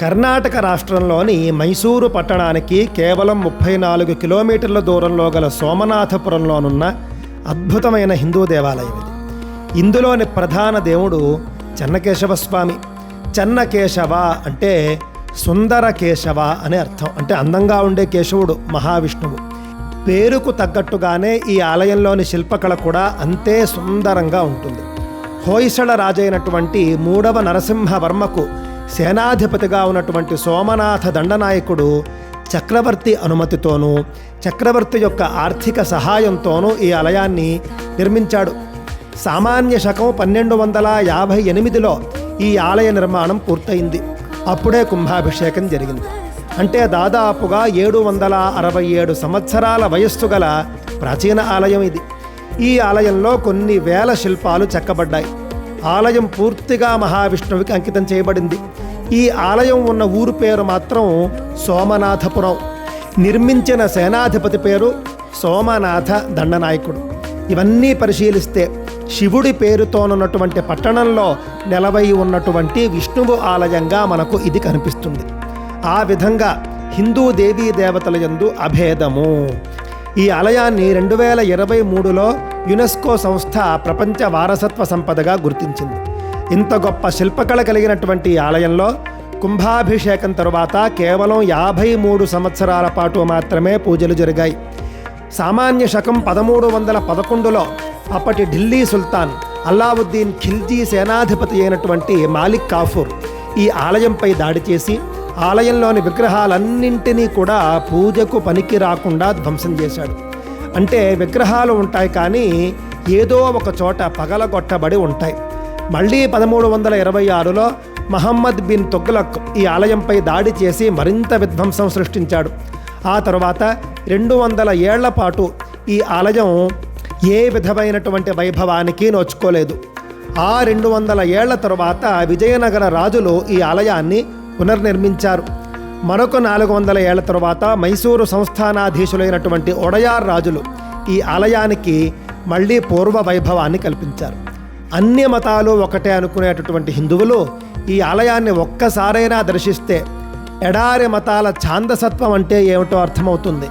కర్ణాటక రాష్ట్రంలోని మైసూరు పట్టణానికి కేవలం 34 కిలోమీటర్ల దూరంలో గల సోమనాథపురంలోనున్న అద్భుతమైన హిందూ దేవాలయం ఇది. ఇందులోని ప్రధాన దేవుడు చెన్నకేశవ స్వామి. చెన్నకేశవ అంటే సుందర కేశవ అనే అర్థం. అంటే అందంగా ఉండే కేశవుడు మహావిష్ణువు. పేరుకు తగ్గట్టుగానే ఈ ఆలయంలోని శిల్పకళ కూడా అంతే సుందరంగా ఉంటుంది. హోయసళ రాజైనటువంటి 3వ నరసింహవర్మకు సేనాధిపతిగా ఉన్నటువంటి సోమనాథ దండనాయకుడు చక్రవర్తి అనుమతితోనూ చక్రవర్తి యొక్క ఆర్థిక సహాయంతోనూ ఈ ఆలయాన్ని నిర్మించాడు. సామాన్య శకం 1258లో ఈ ఆలయ నిర్మాణం పూర్తయింది. అప్పుడే కుంభాభిషేకం జరిగింది. అంటే దాదాపుగా 767 సంవత్సరాల వయస్సు గల ప్రాచీన ఆలయం ఇది. ఈ ఆలయంలో కొన్ని వేల శిల్పాలు చెక్కబడ్డాయి. ఆలయం పూర్తిగా మహావిష్ణువుకి అంకితం చేయబడింది. ఈ ఆలయం ఉన్న ఊరు పేరు మాత్రం సోమనాథపురం. నిర్మించిన సేనాధిపతి పేరు సోమనాథ దండనాయకుడు. ఇవన్నీ పరిశీలిస్తే శివుడి పేరుతోనున్నటువంటి పట్టణంలో నెలవై ఉన్నటువంటి విష్ణువు ఆలయంగా మనకు ఇది కనిపిస్తుంది. ఆ విధంగా హిందూ దేవీ దేవతల యందు అభేదము. ఈ ఆలయాన్ని 2023లో యునెస్కో సంస్థ ప్రపంచ వారసత్వ సంపదగా గుర్తించింది. ఇంత గొప్ప శిల్పకళ కలిగినటువంటి ఈ ఆలయంలో కుంభాభిషేకం తరువాత కేవలం 53 సంవత్సరాల పాటు మాత్రమే పూజలు జరిగాయి. సామాన్య శకం 1311లో అప్పటి ఢిల్లీ సుల్తాన్ అల్లావుద్దీన్ ఖిల్జీ సేనాధిపతి అయినటువంటి మాలిక్ కాఫూర్ ఈ ఆలయంపై దాడి చేసి ఆలయంలోని విగ్రహాలన్నింటినీ కూడా పూజకు పనికి రాకుండా ధ్వంసం చేశాడు. అంటే విగ్రహాలు ఉంటాయి కానీ ఏదో ఒక చోట పగలగొట్టబడి ఉంటాయి. మళ్ళీ 1326లో మహమ్మద్ బిన్ తుగ్లక్ ఈ ఆలయంపై దాడి చేసి మరింత విధ్వంసం సృష్టించాడు. ఆ తర్వాత 200 ఏళ్ల పాటు ఈ ఆలయం ఏ విధమైనటువంటి వైభవానికి నోచుకోలేదు. ఆ 200 ఏళ్ల తరువాత విజయనగర రాజులు ఈ ఆలయాన్ని పునర్నిర్మించారు. మరొక 400 ఏళ్ల తరువాత మైసూరు సంస్థానాధీశులైనటువంటి ఒడయార్ రాజులు ఈ ఆలయానికి మళ్ళీ పూర్వ వైభవాన్ని కల్పించారు. అన్ని మతాలు ఒకటే అనుకునేటటువంటి హిందువులు ఈ ఆలయాన్ని ఒక్కసారైనా దర్శిస్తే ఎడారి మతాల ఛాందసత్వం అంటే ఏమిటో అర్థమవుతుంది.